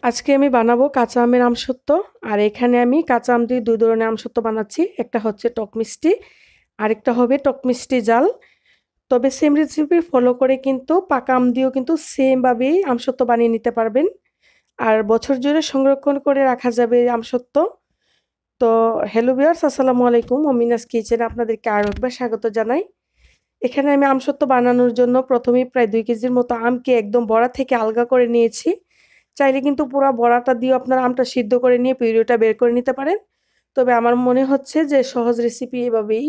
আজকে আমি বানাবো কাঁচা আমের আমসত্ত্ব। আর এখানে আমি কাঁচা আম দিয়ে ২ ধরনের আমসত্ত্ব বানাচ্ছি। একটা হচ্ছে টক মিষ্টি, আরেকটা হবে টক মিষ্টি জাল। তবে সেম রেসিপি ফলো করে কিন্তু পাকা আম দিয়েও কিন্তু সেম ভাবেই আমসত্ত্ব বানিয়ে নিতে পারবেন। আর বছর জুড়ে সংরক্ষণ করে রাখা যাবে এই আমসত্ত্ব। তো হ্যালো ভিউয়ার্স, আসসালামু আলাইকুম। মমিনাস কিচেনে আপনাদেরকে আরো একবার স্বাগত জানাই। এখানে আমি আমসত্ত্ব বানানোর জন্য ১ম এই প্রায় ২ কেজির মতো আমকে একদম বড়া থেকে আলগা করে নিয়েছি। চাইলে কিন্তু পুরা বড়াটা দিয়েও আপনারা আমটা সিদ্ধ করে নিয়ে পিউরিটা বের করে নিতে পারেন। তবে আমার মনে হচ্ছে যে সহজ রেসিপি এভাবেই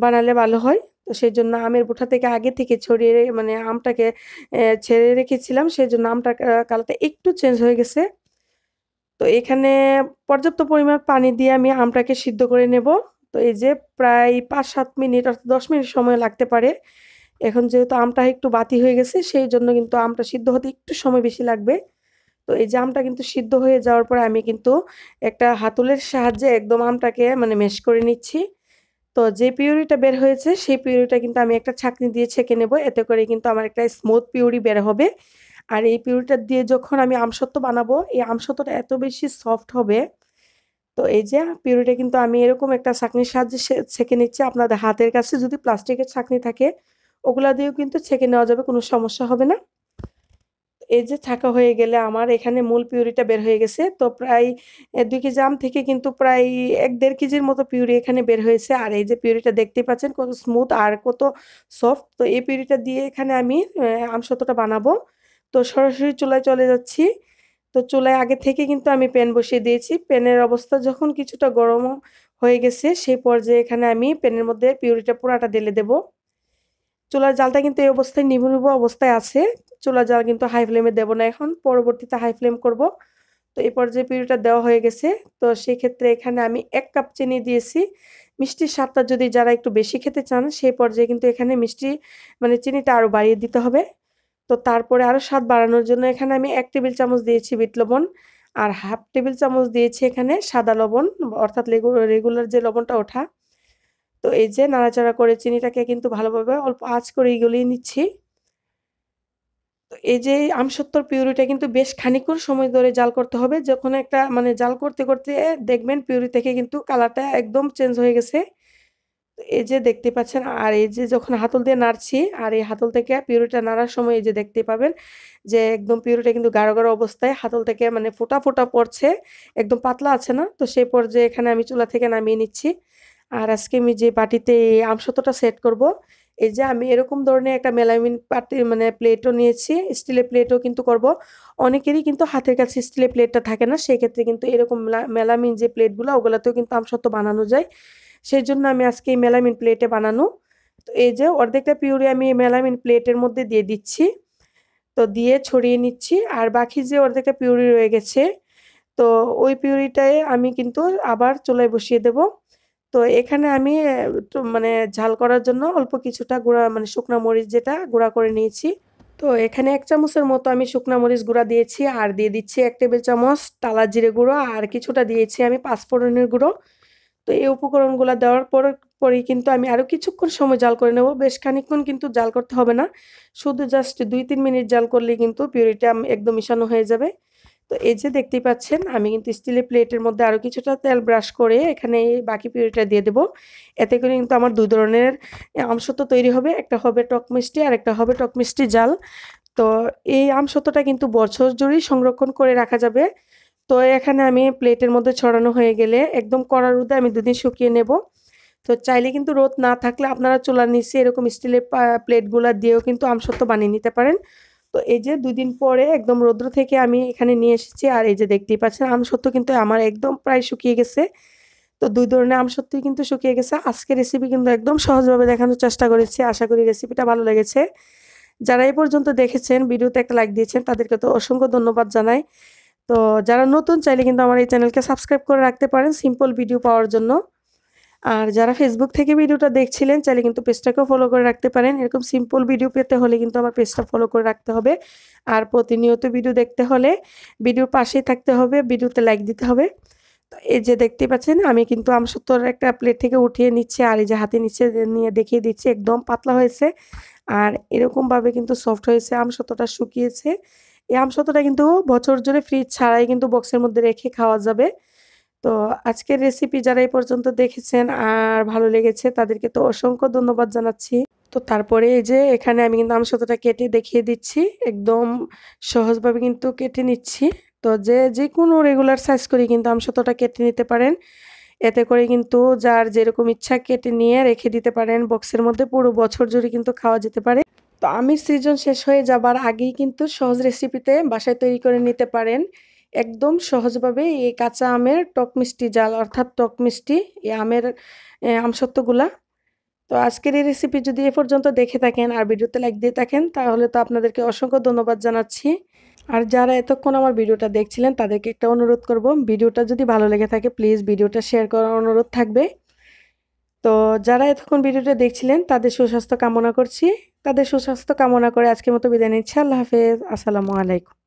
বানালে ভালো হয়। তো সেজন্য আমের বোঁটা থেকে আগে থেকে ছড়িয়ে মানে আমটাকে ছেড়ে রেখেছিলাম। সেজন্য আমটার কালারটা একটু চেঞ্জ হয়ে গেছে। তো এখানে পর্যাপ্ত পরিমাণ পানি দিয়ে আমি আমটাকে সিদ্ধ করে নেব। তো এই যে প্রায় ৫-৭ মিনিট অর্থাৎ ১০ মিনিট সময় লাগতে পারে। এখন যেহেতু আমটা একটু বাতি হয়ে গেছে সেইজন্য কিন্তু আমটা সিদ্ধ হতে একটু সময় বেশি লাগবে। তো এই যে আমটা কিন্তু সিদ্ধ হয়ে যাওয়ার পরে আমি কিন্তু একটা হাতুলের সাহায্যে একদম আমটাকে মানে ম্যাশ করে নিচ্ছি। তো যে পিউরিটা বের হয়েছে সেই পিউরিটা কিন্তু আমি একটা ছাঁকনি দিয়ে ছেঁকে নেব। এতে করে কিন্তু আমার একটা স্মুথ পিউরি বের হবে। আর এই পিউরিটা দিয়ে যখন আমি আমসত্ত্ব বানাবো, এই আমসত্ত্বটা এত বেশি সফট হবে। তো এই যে পিউরিটা কিন্তু আমি এরকম একটা ছাঁকনির সাহায্যে ছেঁকে নিচ্ছি। আপনাদের হাতের কাছে যদি প্লাস্টিকের ছাঁকনি থাকে, ওগুলা দিয়েও কিন্তু ছেঁকে নেওয়া যাবে, কোনো সমস্যা হবে না। এই যে ছাঁকা হয়ে গেলে আমার এখানে মূল পিউরিটা বের হয়ে গেছে। তো প্রায় ২ কেজি আম থেকে কিন্তু প্রায় ১-১.৫ কেজির মতো পিউরি এখানে বের হয়েছে। আর এই যে পিউরিটা দেখতেই পাচ্ছেন কত স্মুথ আর কত সফট। তো এই পিউরিটা দিয়ে এখানে আমি আমসত্ত্বটা বানাবো। তো সরাসরি চুলায় চলে যাচ্ছি। তো চুলায় আগে থেকে কিন্তু আমি প্যান বসিয়ে দিয়েছি। প্যানের অবস্থা যখন কিছুটা গরম হয়ে গেছে, সেই পর্যায়ে এখানে আমি প্যানের মধ্যে পিউরিটা পুরাটা ঢেলে দেবো। চুলার জালটা কিন্তু এই অবস্থায় নিভু, নিভু অবস্থায় আছে। চুলার জাল কিন্তু হাই ফ্লেমে দেব না এখন। পরবর্তীতে হাই ফ্লেম করব। তো এই পর্যায়ে পিউরিটা দেওয়া হয়ে গেছে। তো সেক্ষেত্রে এখানে আমি ১ কাপ চিনি দিয়েছি। মিষ্টির স্বাদটা যদি যারা একটু বেশি খেতে চান, সেই পর্যায়ে কিন্তু এখানে মিষ্টি মানে চিনিটা আরো বাড়িয়ে দিতে হবে। তো তারপরে আরো স্বাদ বাড়ানোর জন্য এখানে আমি ১ টেবিল চামচ দিয়েছি বিট লবণ। আর ১/২ টেবিল চামচ দিয়েছি এখানে সাদা লবণ, অর্থাৎ রেগুলার যে লবণটা ওঠা। তো এই যে নাড়াচাড়া করে চিনিটাকে কিন্তু ভালোভাবে অল্প আঁচ করেই গলিয়ে নিচ্ছি। তো এই যে আমসত্ত্বর পিউরিটা কিন্তু বেশ খানিকক্ষণ সময় ধরে জাল করতে হবে। যখন একটা মানে জাল করতে, করতে দেখবেন পিউরি থেকে কিন্তু কালারটা একদম চেঞ্জ হয়ে গেছে। তো এই যে দেখতে পাচ্ছেন, আর এই যে যখন হাতল দিয়ে নাড়ছি আর এই হাতল থেকে পিউরিটা নাড়ার সময় এই যে দেখতে পাবেন যে একদম পিউরিটা কিন্তু গাঢ়, গাঢ় অবস্থায় হাতল থেকে মানে ফোঁটা, ফোঁটা পড়ছে। একদম পাতলা আছে না? তো সেই পর্যায়ে এখানে আমি চুলা থেকে নামিয়ে নিচ্ছি। আর আজকে আমি যে বাটিতে এই আমসত্ত্বটা সেট করব, এই যে আমি এরকম ধরনের একটা মেলামিন পাতি মানে প্লেটও নিয়েছি। স্টিলের প্লেটও কিন্তু করব। অনেকেরই কিন্তু হাতের কাছে স্টিলের প্লেটটা থাকে না। সেক্ষেত্রে কিন্তু এরকম মেলামিন যে প্লেটগুলা ওগুলাতেও কিন্তু আমসত্ত্ব বানানো যায়। সেজন্য আমি আজকে এই মেলামিন প্লেটে বানানো। তো এই যে অর্ধেকটা পিউরি আমি এই মেলামিন প্লেটের মধ্যে দিয়ে দিচ্ছি। তো দিয়ে ছড়িয়ে নিচ্ছি। আর বাকি যে অর্ধেকটা পিউরি রয়ে গেছে, তো ওই পিউরিটায় আমি কিন্তু আবার চুলায় বসিয়ে দেব। তো এখানে আমি একটু মানে ঝাল করার জন্য অল্প কিছুটা গুঁড়া মানে শুকনা মরিচ যেটা গুঁড়া করে নিয়েছি। তো এখানে ১ চামচের মতো আমি শুকনা মরিচ গুঁড়া দিয়েছি। আর দিয়ে দিচ্ছি ১ টেবিল চামচ টালা জিরে গুঁড়ো, আর কিছুটা দিয়েছি আমি পাঁচফোড়নের গুঁড়ো। তো এই উপকরণগুলা দেওয়ার পরেই কিন্তু আমি আরো কিছুক্ষণ সময় জাল করে নেব। বেশ খানিকক্ষণ কিন্তু জাল করতে হবে না। শুধু জাস্ট ২-৩ মিনিট জাল করলেই কিন্তু পিউরিটা একদম মিশানো হয়ে যাবে। তো এই যে দেখতেই পাচ্ছেন আমি কিন্তু স্টিলের প্লেটের মধ্যে আরো কিছুটা তেল ব্রাশ করে এখানে এই বাকি পিউরিটা দিয়ে দেব। এতে করে কিন্তু আমার ২ ধরনের আমসত্ত্ব তৈরি হবে। একটা হবে টক মিষ্টি, আরেকটা হবে টক মিষ্টি জাল। তো এই আমসত্ত্বটা কিন্তু বছর জুড়েই সংরক্ষণ করে রাখা যাবে। তো এখানে আমি প্লেটের মধ্যে ছড়ানো হয়ে গেলে একদম কড়া রোদে আমি ২ দিন শুকিয়ে নেব। তো চাইলে কিন্তু রোদ না থাকলে আপনারা চুলার নিচে এরকম স্টিলের প্লেটগুলা দিয়েও কিন্তু আমসত্ত্ব বানিয়ে নিতে পারেন। তো এই যে ২ দিন পরে একদম রৌদ্র থেকে আমি এখানে নিয়ে এসেছি। আর এই যে দেখতেই পাচ্ছেন আমসত্ত্ব কিন্তু আমার একদম প্রায় শুকিয়ে গেছে। তো ২ ধরনের আমসত্ত্বই কিন্তু শুকিয়ে গেছে। আজকের রেসিপি কিন্তু একদম সহজভাবে দেখানোর চেষ্টা করেছি। আশা করি রেসিপিটা ভালো লেগেছে। যারা এই পর্যন্ত দেখেছেন, ভিডিওতে একটা লাইক দিয়েছেন তাদেরকে তো অসংখ্য ধন্যবাদ জানাই। তো যারা নতুন চাইলে কিন্তু আমার এই চ্যানেলকে সাবস্ক্রাইব করে রাখতে পারেন সিম্পল ভিডিও পাওয়ার জন্য। আর যারা ফেসবুক থেকে ভিডিওটা দেখছিলেন চাইলে কিন্তু পেজটাকেও ফলো করে রাখতে পারেন। এরকম সিম্পল ভিডিও পেতে হলে কিন্তু আমার পেজটা ফলো করে রাখতে হবে। আর প্রতিনিয়ত ভিডিও দেখতে হলে ভিডিওর পাশেই থাকতে হবে, ভিডিওতে লাইক দিতে হবে। তো এই যে দেখতেই পাচ্ছেন আমি কিন্তু আমসত্ত্বর একটা প্লেট থেকে উঠিয়ে নিচ্ছি। আর এই যে হাতে নিচে নিয়ে দেখিয়ে দিচ্ছি একদম পাতলা হয়েছে। আর এরকমভাবে কিন্তু সফট হয়েছে, আমসত্ত্বটা শুকিয়েছে। এই আমসত্ত্বটা কিন্তু বছর জুড়ে ফ্রিজ ছাড়াই কিন্তু বক্সের মধ্যে রেখে খাওয়া যাবে। তো আজকের রেসিপি যারা এই পর্যন্ত দেখেছেন আর ভালো লেগেছে তাদেরকে তো অসংখ্য ধন্যবাদ জানাচ্ছি। তো তারপরে এই যে এখানে আমি কিন্তু আমসত্ত্বটা কেটে দেখিয়ে দিচ্ছি। একদম সহজভাবে কিন্তু কেটে নিচ্ছি। তো যেকোনো রেগুলার সাইজ করে কিন্তু আমসত্ত্বটা কেটে নিতে পারেন। এতে করে কিন্তু যার যেরকম ইচ্ছা কেটে নিয়ে রেখে দিতে পারেন বক্সের মধ্যে, পুরো বছর জুড়ে কিন্তু খাওয়া যেতে পারে। তো আমের সিজন শেষ হয়ে যাবার আগেই কিন্তু সহজ রেসিপিতে বাসায় তৈরি করে নিতে পারেন। একদম সহজভাবে এই কাঁচা আমের টক মিষ্টি জাল, অর্থাৎ টক মিষ্টি এই আমের আমসত্ত্বগুলা। তো আজকের এই রেসিপি যদি এ পর্যন্ত দেখে থাকেন আর ভিডিওতে লাইক দিয়ে থাকেন তাহলে তো আপনাদেরকে অসংখ্য ধন্যবাদ জানাচ্ছি। আর যারা এতক্ষণ আমার ভিডিওটা দেখছিলেন তাদেরকে একটা অনুরোধ করব, ভিডিওটা যদি ভালো লেগে থাকে প্লিজ ভিডিওটা শেয়ার করার অনুরোধ থাকবে। তো যারা এতক্ষণ ভিডিওটা দেখছিলেন তাদের সুস্বাস্থ্য কামনা করছি। তাদের সুস্বাস্থ্য কামনা করে আজকের মতো বিদায় নিচ্ছি। আল্লাহ হাফেজ। আসসালামু আলাইকুম।